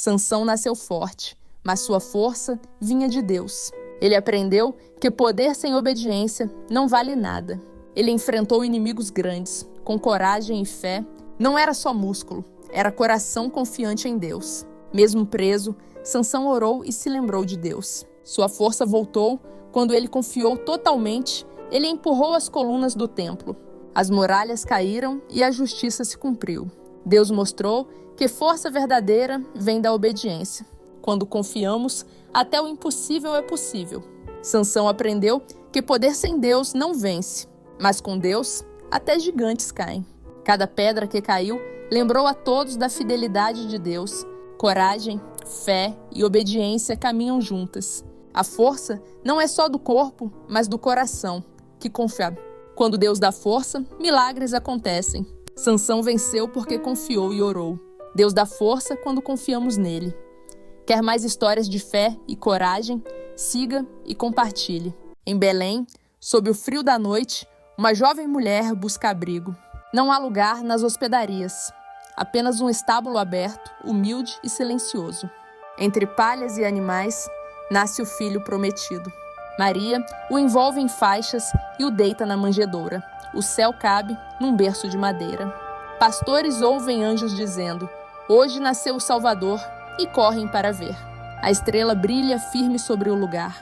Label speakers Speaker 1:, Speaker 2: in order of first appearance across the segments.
Speaker 1: Sansão nasceu forte, mas sua força vinha de Deus. Ele aprendeu que poder sem obediência não vale nada. Ele enfrentou inimigos grandes, com coragem e fé. Não era só músculo, era coração confiante em Deus. Mesmo preso, Sansão orou e se lembrou de Deus. Sua força voltou quando ele confiou totalmente. Ele empurrou as colunas do templo. As muralhas caíram e a justiça se cumpriu. Deus mostrou que força verdadeira vem da obediência. Quando confiamos, até o impossível é possível. Sansão aprendeu que poder sem Deus não vence, mas com Deus, até gigantes caem. Cada pedra que caiu lembrou a todos da fidelidade de Deus. Coragem, fé e obediência caminham juntas. A força não é só do corpo, mas do coração, que confia. Quando Deus dá força, milagres acontecem. Sansão venceu porque confiou e orou. Deus dá força quando confiamos nele. Quer mais histórias de fé e coragem? Siga e compartilhe. Em Belém, sob o frio da noite, uma jovem mulher busca abrigo. Não há lugar nas hospedarias. Apenas um estábulo aberto, humilde e silencioso. Entre palhas e animais, nasce o filho prometido. Maria o envolve em faixas e o deita na manjedoura. O céu cabe num berço de madeira. Pastores ouvem anjos dizendo: hoje nasceu o Salvador, e correm para ver. A estrela brilha firme sobre o lugar.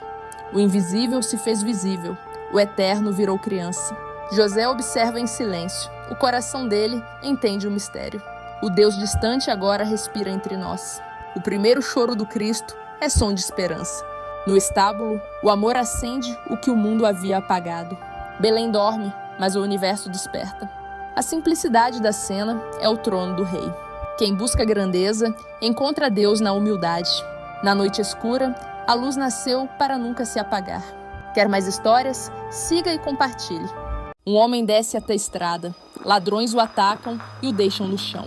Speaker 1: O invisível se fez visível. O eterno virou criança. José observa em silêncio. O coração dele entende o mistério. O Deus distante agora respira entre nós. O primeiro choro do Cristo é som de esperança. No estábulo, o amor acende o que o mundo havia apagado. Belém dorme, mas o universo desperta. A simplicidade da cena é o trono do rei. Quem busca grandeza, encontra Deus na humildade. Na noite escura, a luz nasceu para nunca se apagar. Quer mais histórias? Siga e compartilhe. Um homem desce até a estrada. Ladrões o atacam e o deixam no chão.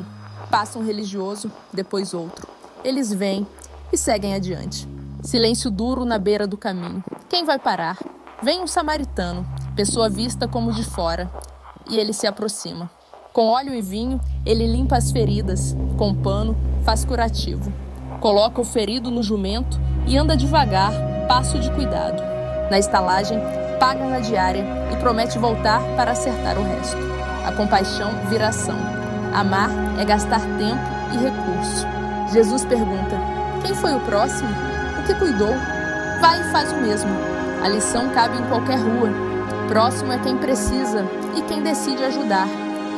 Speaker 1: Passa um religioso, depois outro. Eles vêm e seguem adiante. Silêncio duro na beira do caminho. Quem vai parar? Vem um samaritano, pessoa vista como de fora, e ele se aproxima. Com óleo e vinho, ele limpa as feridas, com pano, faz curativo. Coloca o ferido no jumento e anda devagar, passo de cuidado. Na estalagem, paga na diária e promete voltar para acertar o resto. A compaixão vira ação. Amar é gastar tempo e recurso. Jesus pergunta: quem foi o próximo? O que cuidou? Vai e faz o mesmo. A lição cabe em qualquer rua. Próximo é quem precisa e quem decide ajudar.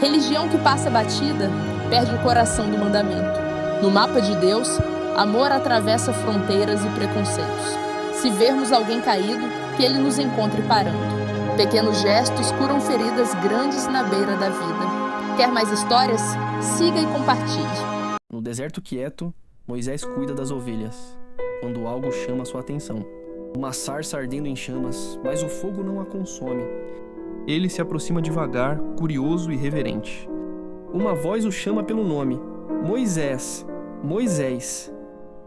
Speaker 1: Religião que passa batida perde o coração do mandamento. No mapa de Deus, amor atravessa fronteiras e preconceitos. Se vermos alguém caído, que ele nos encontre parando. Pequenos gestos curam feridas grandes na beira da vida. Quer mais histórias? Siga e compartilhe.
Speaker 2: No deserto quieto, Moisés cuida das ovelhas, quando algo chama sua atenção. Uma sarça ardendo em chamas, mas o fogo não a consome. Ele se aproxima devagar, curioso e reverente. Uma voz o chama pelo nome: Moisés, Moisés.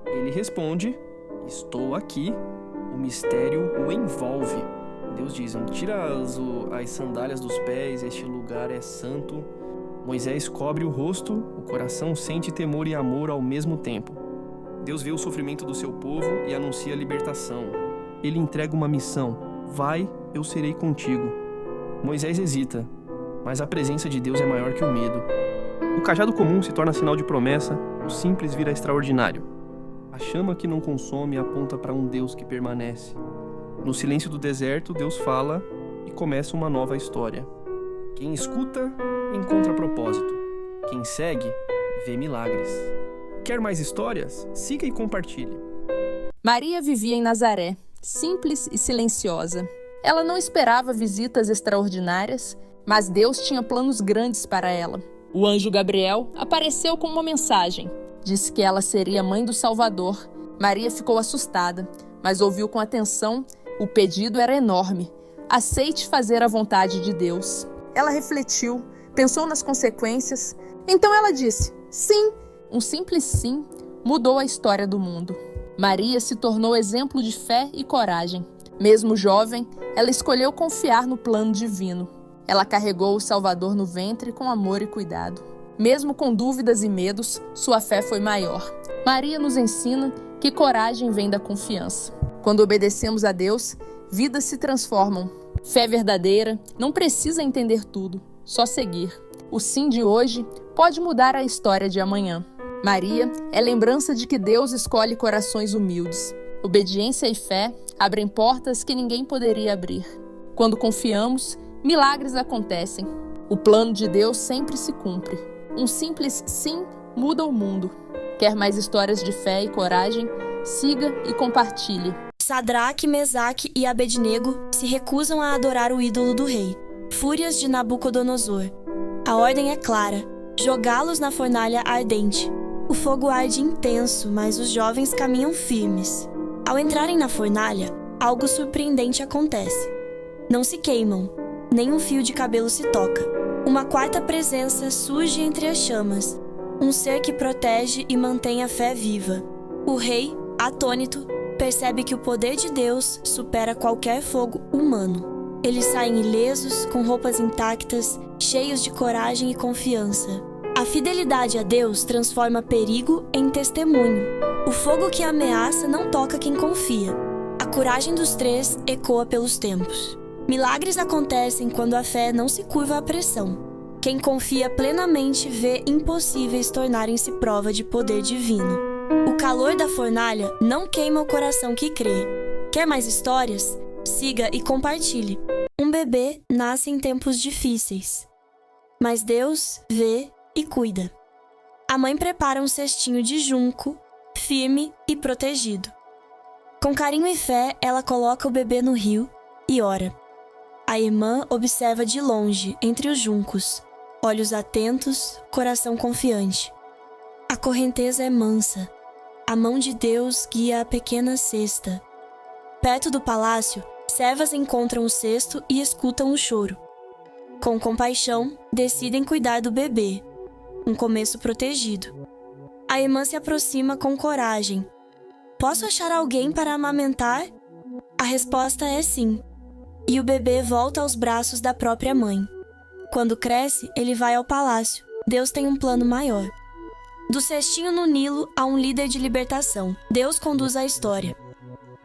Speaker 2: Ele responde: estou aqui. O mistério o envolve. Deus diz: tira as sandálias dos pés, este lugar é santo. Moisés cobre o rosto, o coração sente temor e amor ao mesmo tempo. Deus vê o sofrimento do seu povo e anuncia a libertação. Ele entrega uma missão: vai, eu serei contigo. Moisés hesita, mas a presença de Deus é maior que o medo. O cajado comum se torna sinal de promessa, o simples vira extraordinário. A chama que não consome aponta para um Deus que permanece. No silêncio do deserto, Deus fala e começa uma nova história. Quem escuta, encontra propósito. Quem segue, vê milagres. Quer mais histórias? Siga e compartilhe.
Speaker 1: Maria vivia em Nazaré, simples e silenciosa. Ela não esperava visitas extraordinárias, mas Deus tinha planos grandes para ela. O anjo Gabriel apareceu com uma mensagem. Disse que ela seria mãe do Salvador. Maria ficou assustada, mas ouviu com atenção. O pedido era enorme. Aceite fazer a vontade de Deus. Ela refletiu, pensou nas consequências. Então ela disse: sim. Um simples sim mudou a história do mundo. Maria se tornou exemplo de fé e coragem. Mesmo jovem, ela escolheu confiar no plano divino. Ela carregou o Salvador no ventre com amor e cuidado. Mesmo com dúvidas e medos, sua fé foi maior. Maria nos ensina que coragem vem da confiança. Quando obedecemos a Deus, vidas se transformam. Fé verdadeira não precisa entender tudo, só seguir. O sim de hoje pode mudar a história de amanhã. Maria é lembrança de que Deus escolhe corações humildes. Obediência e fé abrem portas que ninguém poderia abrir. Quando confiamos, milagres acontecem. O plano de Deus sempre se cumpre. Um simples sim muda o mundo. Quer mais histórias de fé e coragem? Siga e compartilhe.
Speaker 3: Sadraque, Mesaque e Abednego se recusam a adorar o ídolo do rei. Fúrias de Nabucodonosor. A ordem é clara: jogá-los na fornalha ardente. O fogo arde intenso, mas os jovens caminham firmes. Ao entrarem na fornalha, algo surpreendente acontece. Não se queimam, nem um fio de cabelo se toca. Uma quarta presença surge entre as chamas, um ser que protege e mantém a fé viva. O rei, atônito, percebe que o poder de Deus supera qualquer fogo humano. Eles saem ilesos, com roupas intactas, cheios de coragem e confiança. A fidelidade a Deus transforma perigo em testemunho. O fogo que ameaça não toca quem confia. A coragem dos três ecoa pelos tempos. Milagres acontecem quando a fé não se curva à pressão. Quem confia plenamente vê impossíveis tornarem-se prova de poder divino. O calor da fornalha não queima o coração que crê. Quer mais histórias? Siga e compartilhe. Um bebê nasce em tempos difíceis, mas Deus vê e cuida. A mãe prepara um cestinho de junco, firme e protegido. Com carinho e fé, ela coloca o bebê no rio e ora. A irmã observa de longe, entre os juncos, olhos atentos, coração confiante. A correnteza é mansa. A mão de Deus guia a pequena cesta. Perto do palácio, servas encontram o cesto e escutam o choro. Com compaixão, decidem cuidar do bebê, um começo protegido. A irmã se aproxima com coragem. Posso achar alguém para amamentar? A resposta é sim. E o bebê volta aos braços da própria mãe. Quando cresce, ele vai ao palácio. Deus tem um plano maior. Do cestinho no Nilo a um líder de libertação, Deus conduz a história.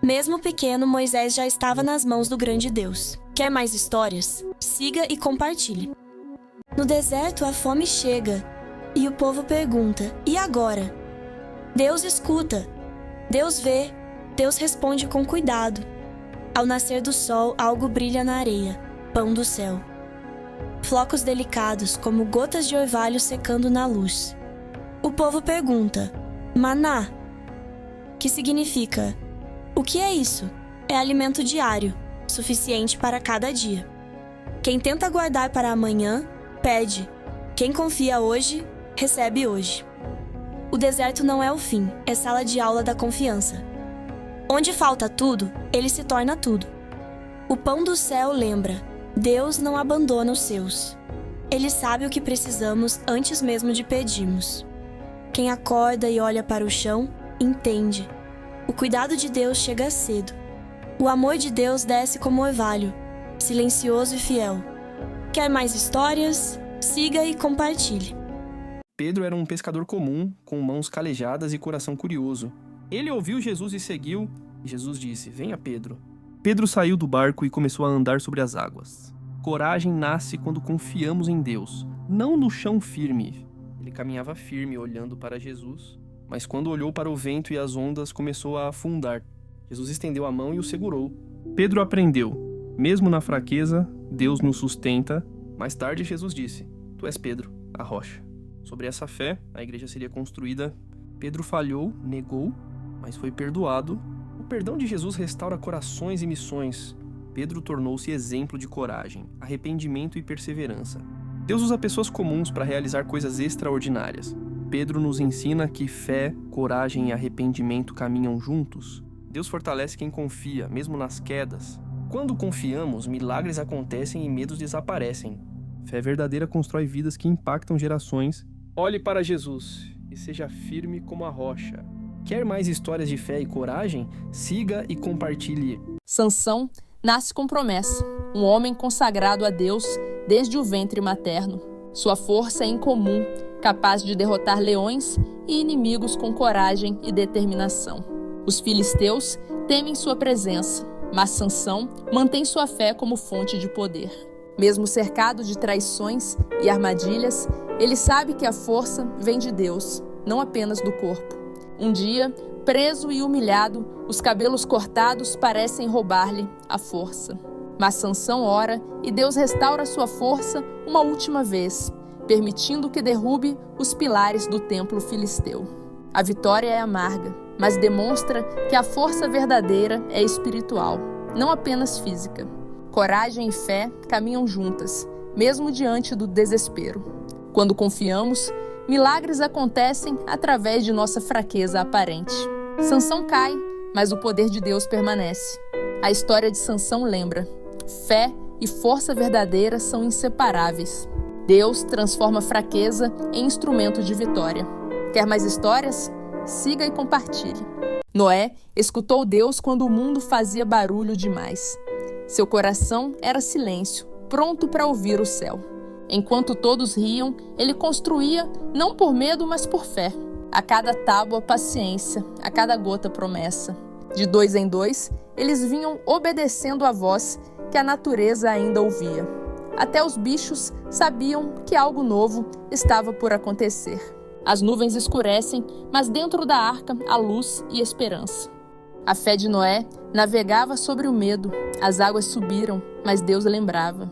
Speaker 3: Mesmo pequeno, Moisés já estava nas mãos do grande Deus. Quer mais histórias? Siga e compartilhe. No deserto, a fome chega e o povo pergunta: e agora? Deus escuta. Deus vê. Deus responde com cuidado. Ao nascer do sol, algo brilha na areia, pão do céu. Flocos delicados, como gotas de orvalho secando na luz. O povo pergunta: maná, que significa: o que é isso? É alimento diário, suficiente para cada dia. Quem tenta guardar para amanhã, perde. Quem confia hoje, recebe hoje. O deserto não é o fim, é sala de aula da confiança. Onde falta tudo, ele se torna tudo. O pão do céu lembra: Deus não abandona os seus. Ele sabe o que precisamos antes mesmo de pedirmos. Quem acorda e olha para o chão, entende. O cuidado de Deus chega cedo. O amor de Deus desce como orvalho, silencioso e fiel. Quer mais histórias? Siga e compartilhe.
Speaker 2: Pedro era um pescador comum, com mãos calejadas e coração curioso. Ele ouviu Jesus e seguiu, e Jesus disse: venha, Pedro. Pedro saiu do barco e começou a andar sobre as águas. Coragem nasce quando confiamos em Deus, não no chão firme. Ele caminhava firme, olhando para Jesus, mas quando olhou para o vento e as ondas, começou a afundar. Jesus estendeu a mão e o segurou. Pedro aprendeu: mesmo na fraqueza, Deus nos sustenta. Mais tarde, Jesus disse: tu és Pedro, a rocha. Sobre essa fé, a igreja seria construída. Pedro falhou, negou, mas foi perdoado. O perdão de Jesus restaura corações e missões. Pedro tornou-se exemplo de coragem, arrependimento e perseverança. Deus usa pessoas comuns para realizar coisas extraordinárias. Pedro nos ensina que fé, coragem e arrependimento caminham juntos. Deus fortalece quem confia, mesmo nas quedas. Quando confiamos, milagres acontecem e medos desaparecem. Fé verdadeira constrói vidas que impactam gerações. Olhe para Jesus e seja firme como a rocha. Quer mais histórias de fé e coragem? Siga e compartilhe.
Speaker 1: Sansão nasce com promessa, um homem consagrado a Deus desde o ventre materno. Sua força é incomum, capaz de derrotar leões e inimigos com coragem e determinação. Os filisteus temem sua presença, mas Sansão mantém sua fé como fonte de poder. Mesmo cercado de traições e armadilhas, ele sabe que a força vem de Deus, não apenas do corpo. Um dia, preso e humilhado, os cabelos cortados parecem roubar-lhe a força. Mas Sansão ora e Deus restaura sua força uma última vez, permitindo que derrube os pilares do templo filisteu. A vitória é amarga, mas demonstra que a força verdadeira é espiritual, não apenas física. Coragem e fé caminham juntas, mesmo diante do desespero. Quando confiamos, milagres acontecem através de nossa fraqueza aparente. Sansão cai, mas o poder de Deus permanece. A história de Sansão lembra: fé e força verdadeira são inseparáveis. Deus transforma fraqueza em instrumento de vitória. Quer mais histórias? Siga e compartilhe. Noé escutou Deus quando o mundo fazia barulho demais. Seu coração era silêncio, pronto para ouvir o céu. Enquanto todos riam, ele construía, não por medo, mas por fé. A cada tábua, paciência, a cada gota, promessa. De 2 em 2, eles vinham obedecendo a voz que a natureza ainda ouvia. Até os bichos sabiam que algo novo estava por acontecer. As nuvens escurecem, mas dentro da arca há luz e esperança. A fé de Noé navegava sobre o medo. As águas subiram, mas Deus lembrava.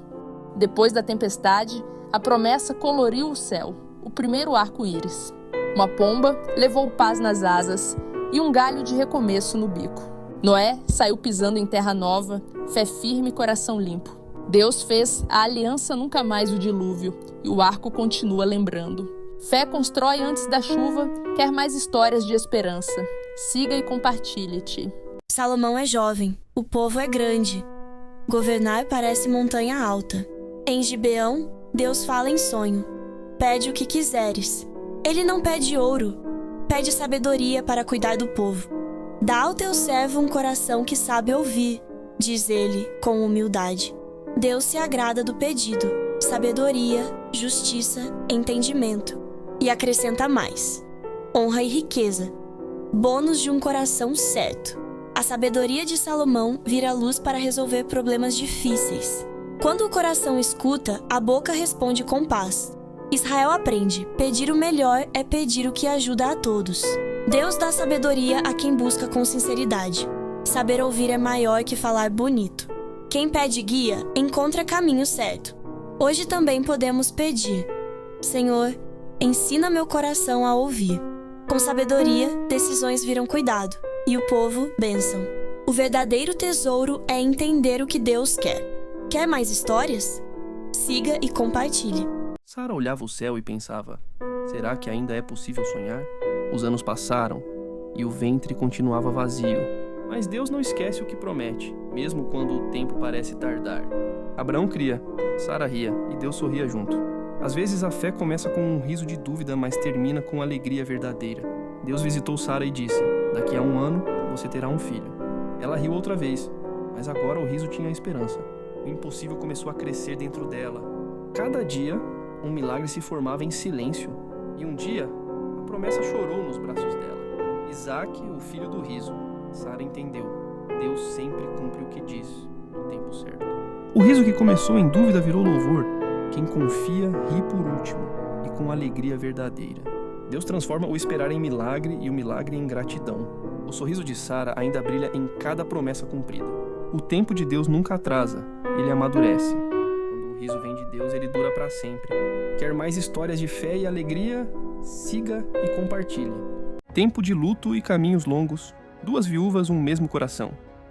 Speaker 1: Depois da tempestade, a promessa coloriu o céu, o primeiro arco-íris. Uma pomba levou paz nas asas e um galho de recomeço no bico. Noé saiu pisando em terra nova, fé firme e coração limpo. Deus fez a aliança nunca mais o dilúvio e o arco continua lembrando. Fé constrói antes da chuva, quer mais histórias de esperança. Siga e compartilhe-te.
Speaker 3: Salomão é jovem, o povo é grande. Governar parece montanha alta. Em Gibeão, Deus fala em sonho. Pede o que quiseres. Ele não pede ouro, pede sabedoria para cuidar do povo. Dá ao teu servo um coração que sabe ouvir, diz ele com humildade. Deus se agrada do pedido, sabedoria, justiça, entendimento. E acrescenta mais: honra e riqueza, bônus de um coração certo. A sabedoria de Salomão vira luz para resolver problemas difíceis. Quando o coração escuta, a boca responde com paz. Israel aprende: pedir o melhor é pedir o que ajuda a todos. Deus dá sabedoria a quem busca com sinceridade. Saber ouvir é maior que falar bonito. Quem pede guia, encontra caminho certo. Hoje também podemos pedir: Senhor, ensina meu coração a ouvir. Com sabedoria, decisões viram cuidado, e o povo, bênção. O verdadeiro tesouro é entender o que Deus quer. Quer mais histórias? Siga e compartilhe.
Speaker 2: Sara olhava o céu e pensava: será que ainda é possível sonhar? Os anos passaram e o ventre continuava vazio. Mas Deus não esquece o que promete, mesmo quando o tempo parece tardar. Abraão cria, Sara ria e Deus sorria junto. Às vezes a fé começa com um riso de dúvida, mas termina com alegria verdadeira. Deus visitou Sara e disse: daqui a 1 ano você terá um filho. Ela riu outra vez, mas agora o riso tinha esperança. O impossível começou a crescer dentro dela. Cada dia, um milagre se formava em silêncio. E um dia, a promessa chorou nos braços dela. Isaac, o filho do riso. Sara entendeu. Deus sempre cumpre o que diz, no tempo certo. O riso que começou em dúvida virou louvor. Quem confia, ri por último, e com alegria verdadeira. Deus transforma o esperar em milagre e o milagre em gratidão. O sorriso de Sara ainda brilha em cada promessa cumprida. O tempo de Deus nunca atrasa, ele amadurece. Quando o riso vem de Deus, ele dura para sempre. Quer mais histórias de fé e alegria? Siga e compartilhe. Tempo de luto e caminhos longos. 2 viúvas, um mesmo coração.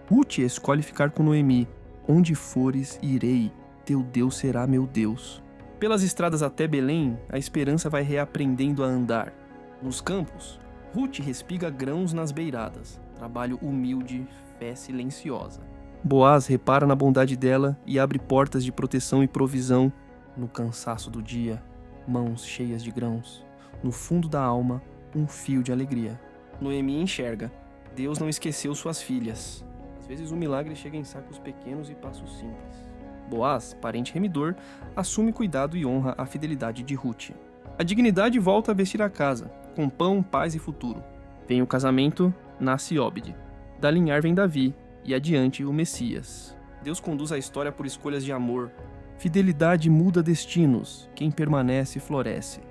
Speaker 2: Ruth escolhe ficar com Noemi. Onde fores, irei. Teu Deus será meu Deus. Pelas estradas até Belém, a esperança vai reaprendendo a andar. Nos campos, Ruth respiga grãos nas beiradas. Trabalho humilde, fé silenciosa. Boaz repara na bondade dela e abre portas de proteção e provisão. No cansaço do dia, mãos cheias de grãos. No fundo da alma, um fio de alegria. Noemi enxerga. Deus não esqueceu suas filhas. Às vezes o milagre chega em sacos pequenos e passos simples. Boaz, parente remidor, assume cuidado e honra a fidelidade de Ruth. A dignidade volta a vestir a casa, com pão, paz e futuro. Vem o casamento, nasce Óbede. Da linhar vem Davi, e adiante o Messias. Deus conduz a história por escolhas de amor. Fidelidade muda destinos, quem permanece floresce.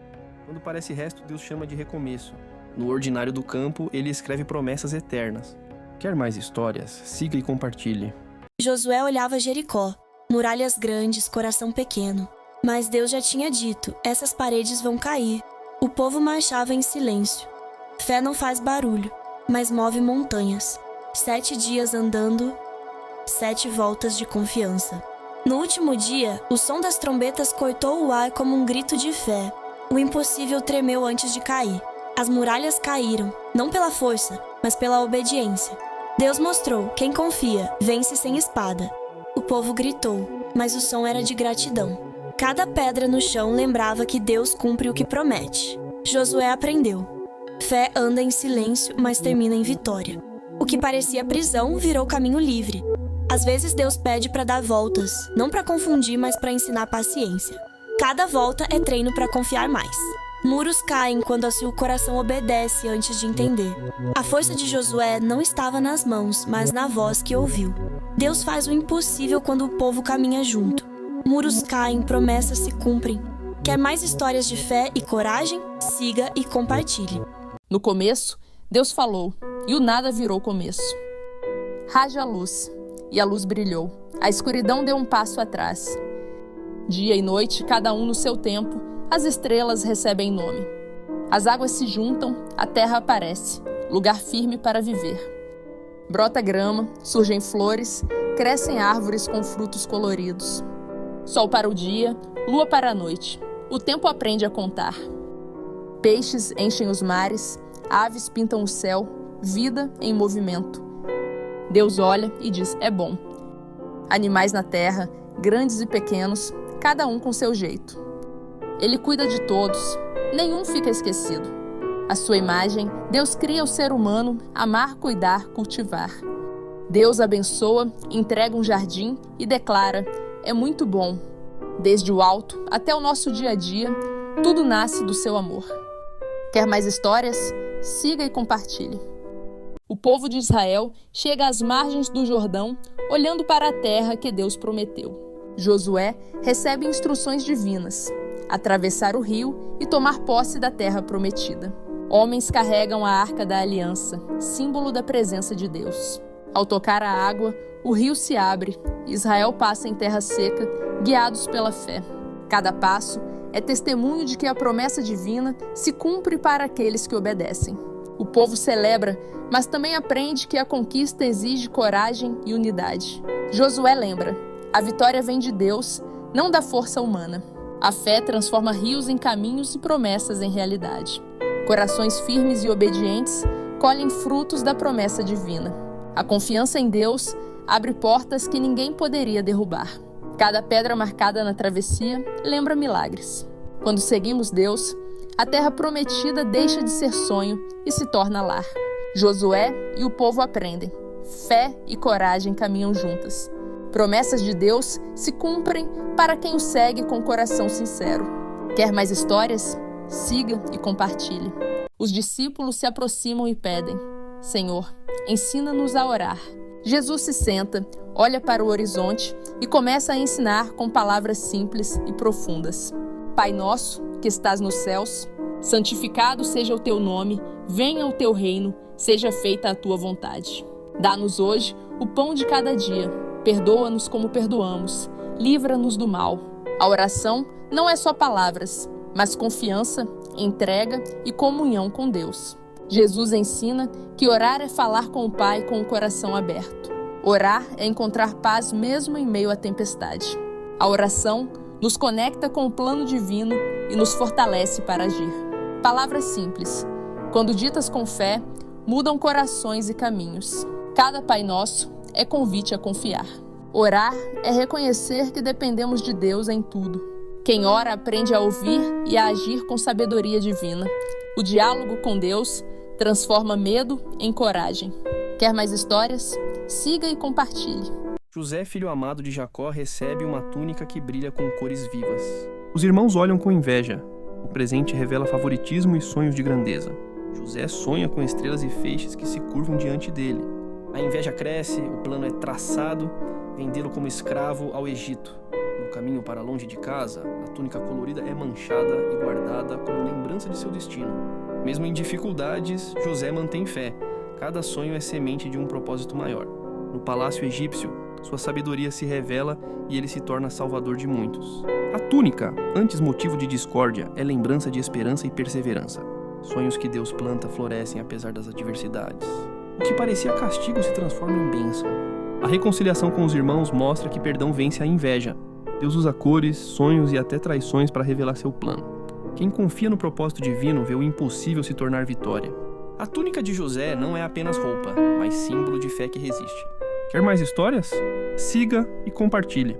Speaker 2: Quando parece resto, Deus chama de recomeço. No ordinário do campo, ele escreve promessas eternas. Quer mais histórias? Siga e compartilhe.
Speaker 3: Josué olhava Jericó, muralhas grandes, coração pequeno. Mas Deus já tinha dito, essas paredes vão cair. O povo marchava em silêncio. Fé não faz barulho, mas move montanhas. 7 dias andando, 7 voltas de confiança. No último dia, o som das trombetas cortou o ar como um grito de fé. O impossível tremeu antes de cair. As muralhas caíram, não pela força, mas pela obediência. Deus mostrou, quem confia, vence sem espada. O povo gritou, mas o som era de gratidão. Cada pedra no chão lembrava que Deus cumpre o que promete. Josué aprendeu. Fé anda em silêncio, mas termina em vitória. O que parecia prisão virou caminho livre. Às vezes Deus pede para dar voltas, não para confundir, mas para ensinar paciência. Cada volta é treino para confiar mais. Muros caem quando o coração obedece antes de entender. A força de Josué não estava nas mãos, mas na voz que ouviu. Deus faz o impossível quando o povo caminha junto. Muros caem, promessas se cumprem. Quer mais histórias de fé e coragem? Siga e compartilhe.
Speaker 1: No começo, Deus falou, e o nada virou começo. Haja a luz, e a luz brilhou. A escuridão deu um passo atrás. Dia e noite, cada um no seu tempo, as estrelas recebem nome. As águas se juntam, a terra aparece, lugar firme para viver. Brota grama, surgem flores, crescem árvores com frutos coloridos. Sol para o dia, lua para a noite. O tempo aprende a contar. Peixes enchem os mares, aves pintam o céu, vida em movimento. Deus olha e diz, é bom. Animais na terra, grandes e pequenos, cada um com seu jeito. Ele cuida de todos, nenhum fica esquecido. À sua imagem, Deus cria o ser humano, amar, cuidar, cultivar. Deus abençoa, entrega um jardim e declara, é muito bom. Desde o alto até o nosso dia a dia, tudo nasce do seu amor. Quer mais histórias? Siga e compartilhe. O povo de Israel chega às margens do Jordão, olhando para a terra que Deus prometeu. Josué recebe instruções divinas, atravessar o rio e tomar posse da terra prometida. Homens carregam a Arca da Aliança, símbolo da presença de Deus. Ao tocar a água, o rio se abre, Israel passa em terra seca, guiados pela fé. Cada passo é testemunho de que a promessa divina se cumpre para aqueles que obedecem. O povo celebra, mas também aprende que a conquista exige coragem e unidade. Josué lembra, a vitória vem de Deus, não da força humana. A fé transforma rios em caminhos e promessas em realidade. Corações firmes e obedientes colhem frutos da promessa divina. A confiança em Deus abre portas que ninguém poderia derrubar. Cada pedra marcada na travessia lembra milagres. Quando seguimos Deus, a terra prometida deixa de ser sonho e se torna lar. Josué e o povo aprendem. Fé e coragem caminham juntas. Promessas de Deus se cumprem para quem o segue com coração sincero. Quer mais histórias? Siga e compartilhe. Os discípulos se aproximam e pedem, Senhor, ensina-nos a orar. Jesus se senta, olha para o horizonte e começa a ensinar com palavras simples e profundas. Pai nosso, que estás nos céus, santificado seja o teu nome, venha o teu reino, seja feita a tua vontade. Dá-nos hoje o pão de cada dia, perdoa-nos como perdoamos, livra-nos do mal. A oração não é só palavras, mas confiança, entrega e comunhão com Deus. Jesus ensina que orar é falar com o Pai com o coração aberto. Orar é encontrar paz mesmo em meio à tempestade. A oração nos conecta com o plano divino e nos fortalece para agir. Palavras simples, quando ditas com fé, mudam corações e caminhos. Cada Pai Nosso é convite a confiar. Orar é reconhecer que dependemos de Deus em tudo. Quem ora aprende a ouvir e a agir com sabedoria divina. O diálogo com Deus transforma medo em coragem. Quer mais histórias? Siga e compartilhe.
Speaker 2: José, filho amado de Jacó, recebe uma túnica que brilha com cores vivas. Os irmãos olham com inveja. O presente revela favoritismo e sonhos de grandeza. José sonha com estrelas e feixes que se curvam diante dele. A inveja cresce, o plano é traçado, vendê-lo como escravo ao Egito. No caminho para longe de casa, a túnica colorida é manchada e guardada como lembrança de seu destino. Mesmo em dificuldades, José mantém fé. Cada sonho é semente de um propósito maior. No palácio egípcio, sua sabedoria se revela e ele se torna salvador de muitos. A túnica, antes motivo de discórdia, é lembrança de esperança e perseverança. Sonhos que Deus planta florescem apesar das adversidades. O que parecia castigo se transforma em bênção. A reconciliação com os irmãos mostra que perdão vence a inveja. Deus usa cores, sonhos e até traições para revelar seu plano. Quem confia no propósito divino vê o impossível se tornar vitória. A túnica de José não é apenas roupa, mas símbolo de fé que resiste. Quer mais histórias? Siga e compartilhe.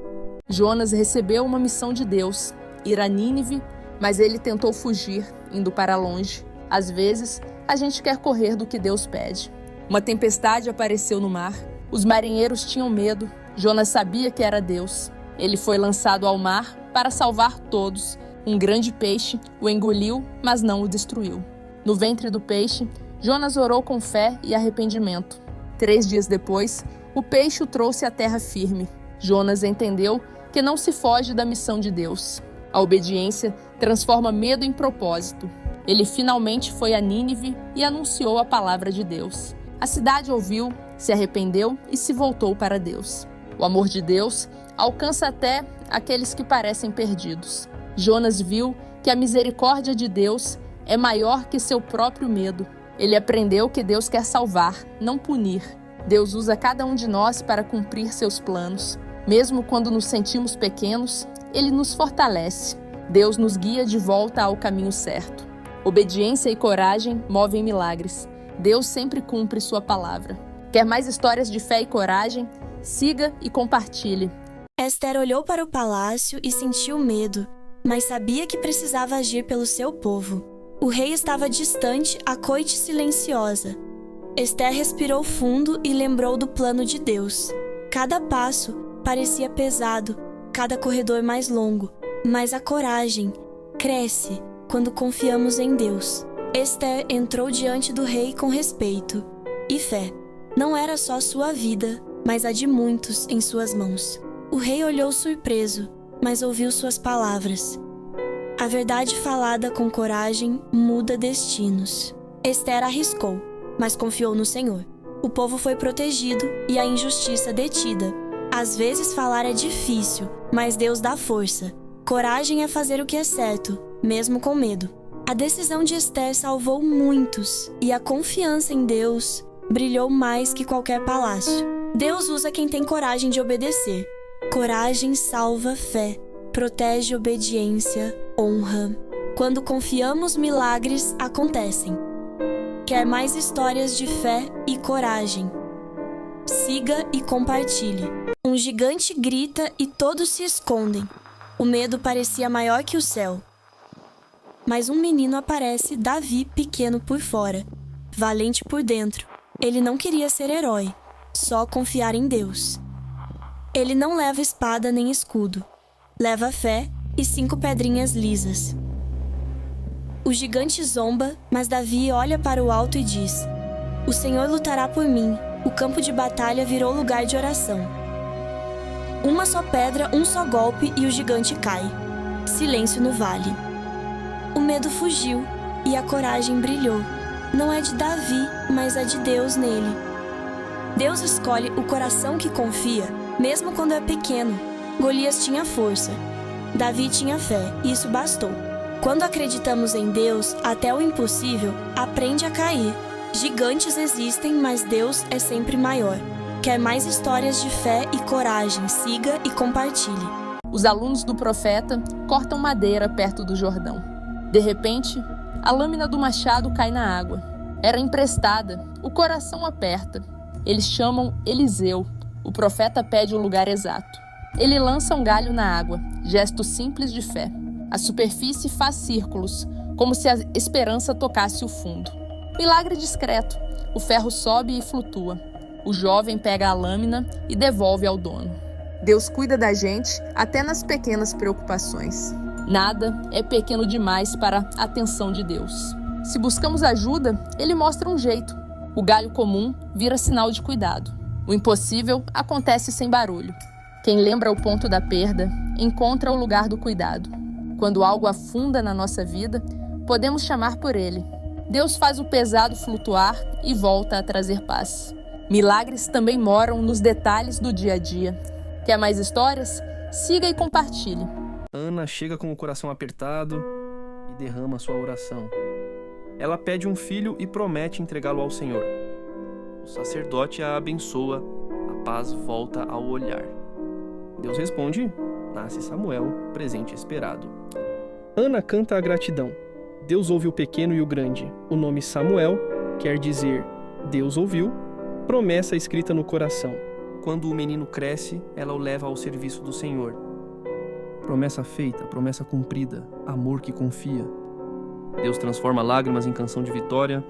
Speaker 1: Jonas recebeu uma missão de Deus, ir a Nínive, mas ele tentou fugir, indo para longe. Às vezes, a gente quer correr do que Deus pede. Uma tempestade apareceu no mar. Os marinheiros tinham medo. Jonas sabia que era Deus. Ele foi lançado ao mar para salvar todos. Um grande peixe o engoliu, mas não o destruiu. No ventre do peixe, Jonas orou com fé e arrependimento. 3 dias depois, o peixe o trouxe à terra firme. Jonas entendeu que não se foge da missão de Deus. A obediência transforma medo em propósito. Ele finalmente foi a Nínive e anunciou a palavra de Deus. A cidade ouviu, se arrependeu e se voltou para Deus. O amor de Deus alcança até aqueles que parecem perdidos. Jonas viu que a misericórdia de Deus é maior que seu próprio medo. Ele aprendeu que Deus quer salvar, não punir. Deus usa cada um de nós para cumprir seus planos. Mesmo quando nos sentimos pequenos, Ele nos fortalece. Deus nos guia de volta ao caminho certo. Obediência e coragem movem milagres. Deus sempre cumpre sua palavra. Quer mais histórias de fé e coragem? Siga e compartilhe.
Speaker 3: Ester olhou para o palácio e sentiu medo, mas sabia que precisava agir pelo seu povo. O rei estava distante, a corte silenciosa. Ester respirou fundo e lembrou do plano de Deus. Cada passo parecia pesado, cada corredor mais longo, mas a coragem cresce quando confiamos em Deus. Ester entrou diante do rei com respeito e fé. Não era só sua vida, mas a de muitos em suas mãos. O rei olhou surpreso, mas ouviu suas palavras. A verdade falada com coragem muda destinos. Ester arriscou, mas confiou no Senhor. O povo foi protegido e a injustiça detida. Às vezes falar é difícil, mas Deus dá força. Coragem é fazer o que é certo, mesmo com medo. A decisão de Ester salvou muitos, e a confiança em Deus brilhou mais que qualquer palácio. Deus usa quem tem coragem de obedecer. Coragem salva fé, protege obediência, honra. Quando confiamos, milagres acontecem. Quer mais histórias de fé e coragem? Siga e compartilhe. Um gigante grita e todos se escondem. O medo parecia maior que o céu. Mas um menino aparece, Davi, pequeno por fora, valente por dentro. Ele não queria ser herói, só confiar em Deus. Ele não leva espada nem escudo. Leva fé e 5 pedrinhas lisas. O gigante zomba, mas Davi olha para o alto e diz: "O Senhor lutará por mim." O campo de batalha virou lugar de oração. Uma só pedra, um só golpe e o gigante cai. Silêncio no vale. O medo fugiu e a coragem brilhou. Não é de Davi, mas é de Deus nele. Deus escolhe o coração que confia, mesmo quando é pequeno. Golias tinha força. Davi tinha fé, e isso bastou. Quando acreditamos em Deus, até o impossível aprende a cair. Gigantes existem, mas Deus é sempre maior. Quer mais histórias de fé e coragem? Siga e compartilhe.
Speaker 1: Os alunos do profeta cortam madeira perto do Jordão. De repente, a lâmina do machado cai na água. Era emprestada, o coração aperta. Eles chamam Eliseu. O profeta pede o lugar exato. Ele lança um galho na água, gesto simples de fé. A superfície faz círculos, como se a esperança tocasse o fundo. Milagre discreto. O ferro sobe e flutua. O jovem pega a lâmina e devolve ao dono. Deus cuida da gente até nas pequenas preocupações. Nada é pequeno demais para a atenção de Deus. Se buscamos ajuda, Ele mostra um jeito. O galho comum vira sinal de cuidado. O impossível acontece sem barulho. Quem lembra o ponto da perda, encontra o lugar do cuidado. Quando algo afunda na nossa vida, podemos chamar por Ele. Deus faz o pesado flutuar e volta a trazer paz. Milagres também moram nos detalhes do dia a dia. Quer mais histórias? Siga e compartilhe.
Speaker 2: Ana chega com o coração apertado e derrama sua oração. Ela pede um filho e promete entregá-lo ao Senhor. O sacerdote a abençoa, a paz volta ao olhar. Deus responde, nasce Samuel, presente esperado. Ana canta a gratidão. Deus ouve o pequeno e o grande. O nome Samuel quer dizer Deus ouviu, promessa escrita no coração. Quando o menino cresce, ela o leva ao serviço do Senhor. Promessa feita, promessa cumprida, amor que confia. Deus transforma lágrimas em canção de vitória.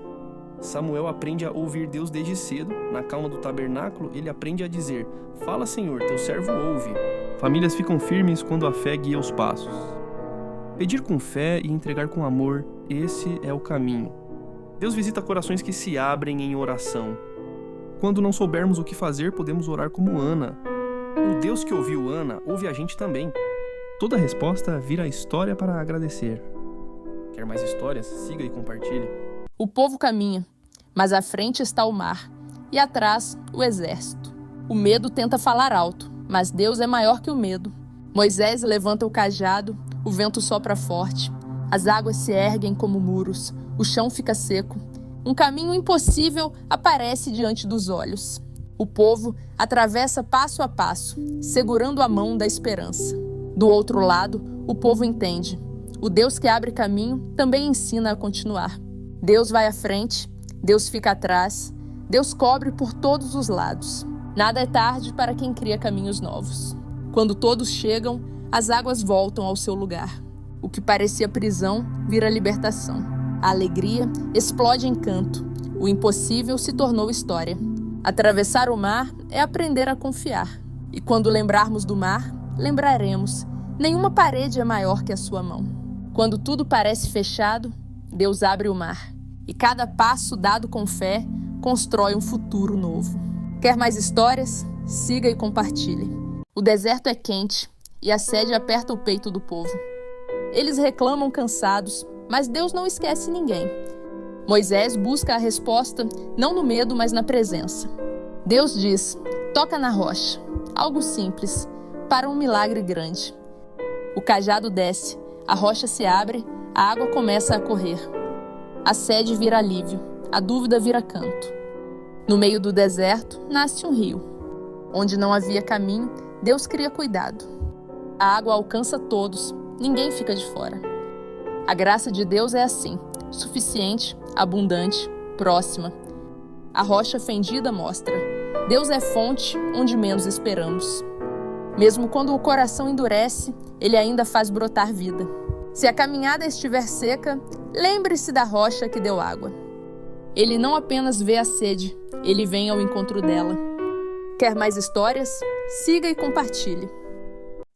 Speaker 2: Samuel aprende a ouvir Deus desde cedo. Na calma do tabernáculo, ele aprende a dizer: Fala, Senhor, teu servo ouve. Famílias ficam firmes quando a fé guia os passos. Pedir com fé e entregar com amor, esse é o caminho. Deus visita corações que se abrem em oração. Quando não soubermos o que fazer, podemos orar como Ana. O Deus que ouviu Ana, ouve a gente também. Toda resposta vira história para agradecer. Quer mais histórias? Siga e compartilhe.
Speaker 1: O povo caminha, mas à frente está o mar, e atrás o exército. O medo tenta falar alto, mas Deus é maior que o medo. Moisés levanta o cajado, o vento sopra forte, as águas se erguem como muros, o chão fica seco. Um caminho impossível aparece diante dos olhos. O povo atravessa passo a passo, segurando a mão da esperança. Do outro lado, o povo entende. O Deus que abre caminho também ensina a continuar. Deus vai à frente, Deus fica atrás, Deus cobre por todos os lados. Nada é tarde para quem cria caminhos novos. Quando todos chegam, as águas voltam ao seu lugar. O que parecia prisão vira libertação. A alegria explode em canto. O impossível se tornou história. Atravessar o mar é aprender a confiar. E quando lembrarmos do mar, lembraremos: nenhuma parede é maior que a sua mão. Quando tudo parece fechado, Deus abre o mar. E cada passo dado com fé constrói um futuro novo. Quer mais histórias? Siga e compartilhe. O deserto é quente e a sede aperta o peito do povo. Eles reclamam cansados, mas Deus não esquece ninguém. Moisés busca a resposta não no medo, mas na presença. Deus diz: toca na rocha. Algo simples, para um milagre grande. O cajado desce, a rocha se abre, a água começa a correr. A sede vira alívio, a dúvida vira canto. No meio do deserto, nasce um rio. Onde não havia caminho, Deus cria cuidado. A água alcança todos, ninguém fica de fora. A graça de Deus é assim, suficiente, abundante, próxima. A rocha fendida mostra: Deus é fonte onde menos esperamos. Mesmo quando o coração endurece, Ele ainda faz brotar vida. Se a caminhada estiver seca, lembre-se da rocha que deu água. Ele não apenas vê a sede, Ele vem ao encontro dela. Quer mais histórias? Siga e compartilhe.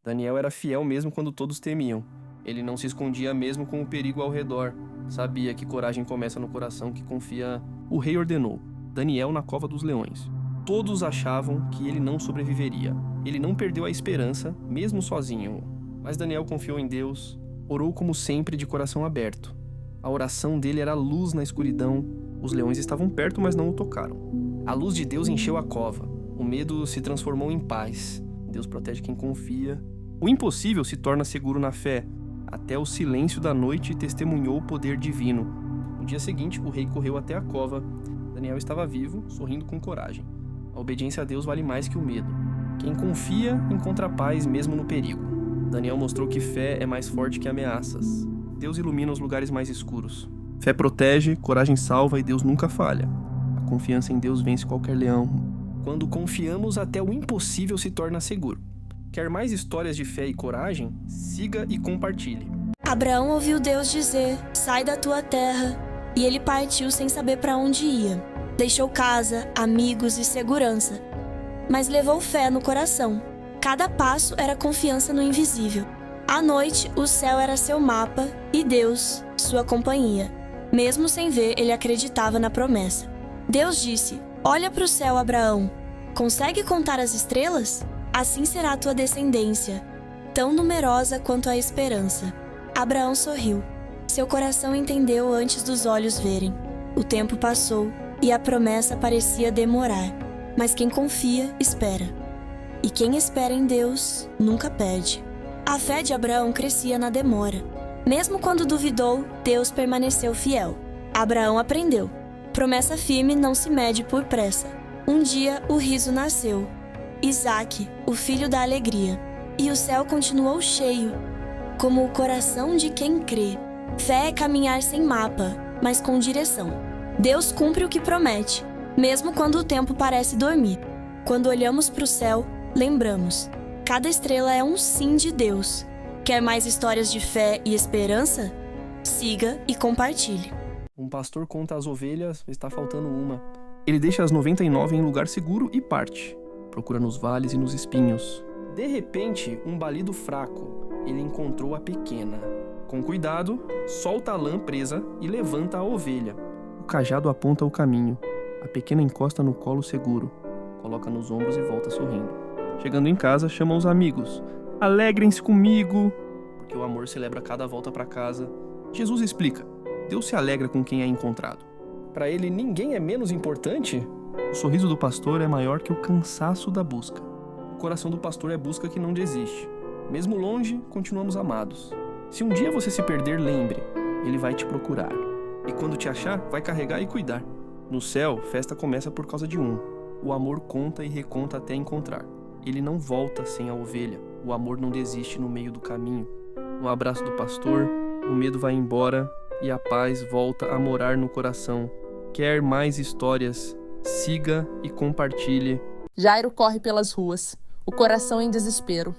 Speaker 2: Daniel era fiel mesmo quando todos temiam. Ele não se escondia mesmo com o perigo ao redor. Sabia que coragem começa no coração que confia. O rei ordenou: Daniel na cova dos leões. Todos achavam que ele não sobreviveria. Ele não perdeu a esperança, mesmo sozinho. Mas Daniel confiou em Deus, orou como sempre de coração aberto. A oração dele era luz na escuridão. Os leões estavam perto, mas não o tocaram. A luz de Deus encheu a cova. O medo se transformou em paz. Deus protege quem confia. O impossível se torna seguro na fé. Até o silêncio da noite testemunhou o poder divino. No dia seguinte, o rei correu até a cova. Daniel estava vivo, sorrindo com coragem. A obediência a Deus vale mais que o medo. Quem confia encontra paz mesmo no perigo. Daniel mostrou que fé é mais forte que ameaças. Deus ilumina os lugares mais escuros. Fé protege, coragem salva e Deus nunca falha. A confiança em Deus vence qualquer leão. Quando confiamos, até o impossível se torna seguro. Quer mais histórias de fé e coragem? Siga e compartilhe.
Speaker 3: Abraão ouviu Deus dizer: sai da tua terra. E ele partiu sem saber para onde ia. Deixou casa, amigos e segurança. Mas levou fé no coração. Cada passo era confiança no invisível. À noite, o céu era seu mapa e Deus, sua companhia. Mesmo sem ver, ele acreditava na promessa. Deus disse: "Olha para o céu, Abraão. Consegue contar as estrelas? Assim será a tua descendência, tão numerosa quanto a esperança." Abraão sorriu. Seu coração entendeu antes dos olhos verem. O tempo passou e a promessa parecia demorar. Mas quem confia, espera. E quem espera em Deus, nunca perde. A fé de Abraão crescia na demora. Mesmo quando duvidou, Deus permaneceu fiel. Abraão aprendeu. Promessa firme não se mede por pressa. Um dia o riso nasceu. Isaque, o filho da alegria. E o céu continuou cheio, como o coração de quem crê. Fé é caminhar sem mapa, mas com direção. Deus cumpre o que promete, mesmo quando o tempo parece dormir. Quando olhamos para o céu, lembramos: cada estrela é um sim de Deus. Quer mais histórias de fé e esperança? Siga e compartilhe.
Speaker 2: Um pastor conta às ovelhas, está faltando uma. Ele deixa as 99 em lugar seguro e parte. Procura nos vales e nos espinhos. De repente, um balido fraco. Ele encontrou a pequena. Com cuidado, solta a lã presa e levanta a ovelha. O cajado aponta o caminho. A pequena encosta no colo seguro. Coloca nos ombros e volta sorrindo. Chegando em casa, chama os amigos. Alegrem-se comigo, porque o amor celebra cada volta para casa. Jesus explica: Deus se alegra com quem é encontrado. Para ele, ninguém é menos importante? O sorriso do pastor é maior que o cansaço da busca. O coração do pastor é busca que não desiste. Mesmo longe, continuamos amados. Se um dia você se perder, lembre, ele vai te procurar. E quando te achar, vai carregar e cuidar. No céu, festa começa por causa de um. O amor conta e reconta até encontrar. Ele não volta sem a ovelha. O amor não desiste no meio do caminho. No abraço do pastor, o medo vai embora e a paz volta a morar no coração. Quer mais histórias? Siga e compartilhe.
Speaker 1: Jairo corre pelas ruas, o coração em desespero.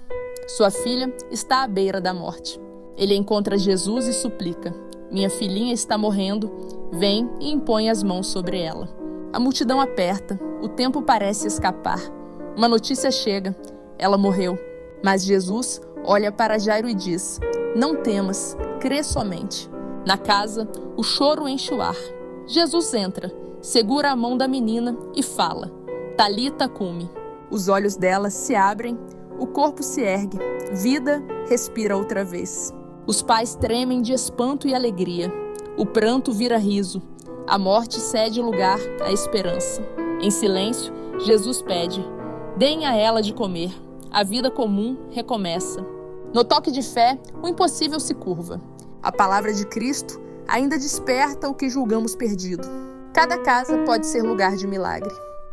Speaker 1: Sua filha está à beira da morte. Ele encontra Jesus e suplica: "Minha filhinha está morrendo, vem e impõe as mãos sobre ela." A multidão aperta, o tempo parece escapar. Uma notícia chega: ela morreu. Mas Jesus olha para Jairo e diz: "Não temas, crê somente." Na casa, o choro enche o ar. Jesus entra, segura a mão da menina e fala: "Talita cumi." Os olhos dela se abrem, o corpo se ergue, vida respira outra vez. Os pais tremem de espanto e alegria. O pranto vira riso. A morte cede lugar à esperança. Em silêncio, Jesus pede: "Deem a ela de comer." A vida comum recomeça. No toque de fé, o impossível se curva. A palavra de Cristo ainda desperta o que julgamos perdido. Cada casa pode ser lugar de milagre.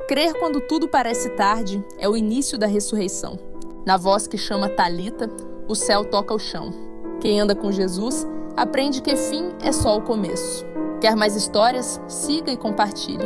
Speaker 1: Crer quando tudo parece tarde é o início da ressurreição. Na voz que chama Talita, o céu toca o chão. Quem anda com Jesus aprende que fim é só o começo. Quer mais histórias? Siga e compartilhe.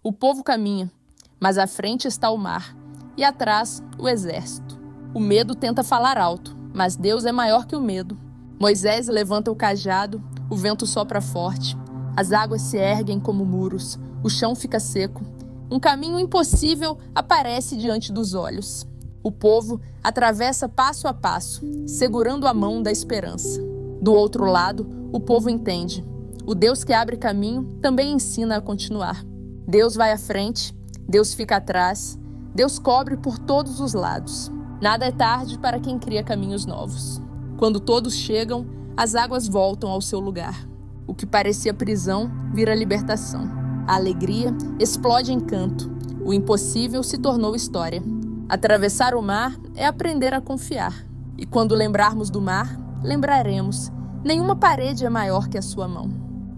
Speaker 1: O povo caminha, mas à frente está o mar e atrás o exército. O medo tenta falar alto, mas Deus é maior que o medo. Moisés levanta o cajado, o vento sopra forte, as águas se erguem como muros, o chão fica seco. Um caminho impossível aparece diante dos olhos. O povo atravessa passo a passo, segurando a mão da esperança. Do outro lado, o povo entende. O Deus que abre caminho também ensina a continuar. Deus vai à frente, Deus fica atrás, Deus cobre por todos os lados. Nada é tarde para quem cria caminhos novos. Quando todos chegam, as águas voltam ao seu lugar. O que parecia prisão vira libertação. A alegria explode em canto. O impossível se tornou história. Atravessar o mar é aprender a confiar. E quando lembrarmos do mar, lembraremos: nenhuma parede é maior que a sua mão.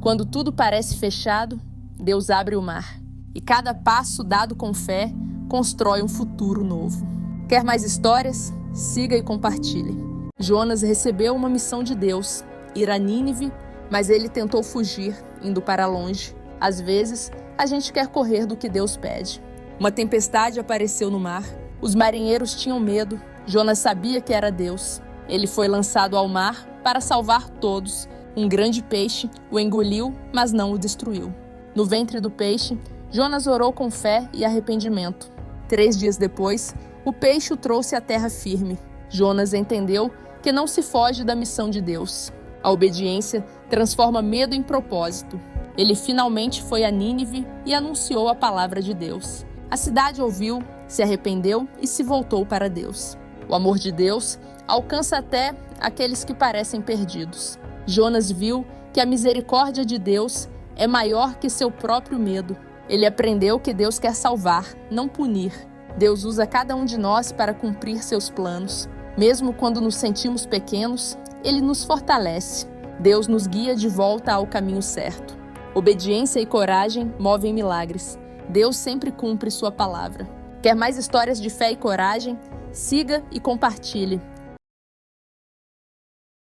Speaker 1: Quando tudo parece fechado, Deus abre o mar. E cada passo dado com fé constrói um futuro novo. Quer mais histórias? Siga e compartilhe. Jonas recebeu uma missão de Deus, ir a Nínive, mas ele tentou fugir, indo para longe. Às vezes, a gente quer correr do que Deus pede. Uma tempestade apareceu no mar. Os marinheiros tinham medo. Jonas sabia que era Deus. Ele foi lançado ao mar para salvar todos. Um grande peixe o engoliu, mas não o destruiu. No ventre do peixe, Jonas orou com fé e arrependimento. 3 dias depois, o peixe o trouxe à terra firme. Jonas entendeu porque não se foge da missão de Deus. A obediência transforma medo em propósito. Ele finalmente foi a Nínive e anunciou a palavra de Deus. A cidade ouviu, se arrependeu e se voltou para Deus. O amor de Deus alcança até aqueles que parecem perdidos. Jonas viu que a misericórdia de Deus é maior que seu próprio medo. Ele aprendeu que Deus quer salvar, não punir. Deus usa cada um de nós para cumprir seus planos. Mesmo quando nos sentimos pequenos, Ele nos fortalece. Deus nos guia de volta ao caminho certo. Obediência e coragem movem milagres. Deus sempre cumpre sua palavra. Quer mais histórias de fé e coragem? Siga e compartilhe.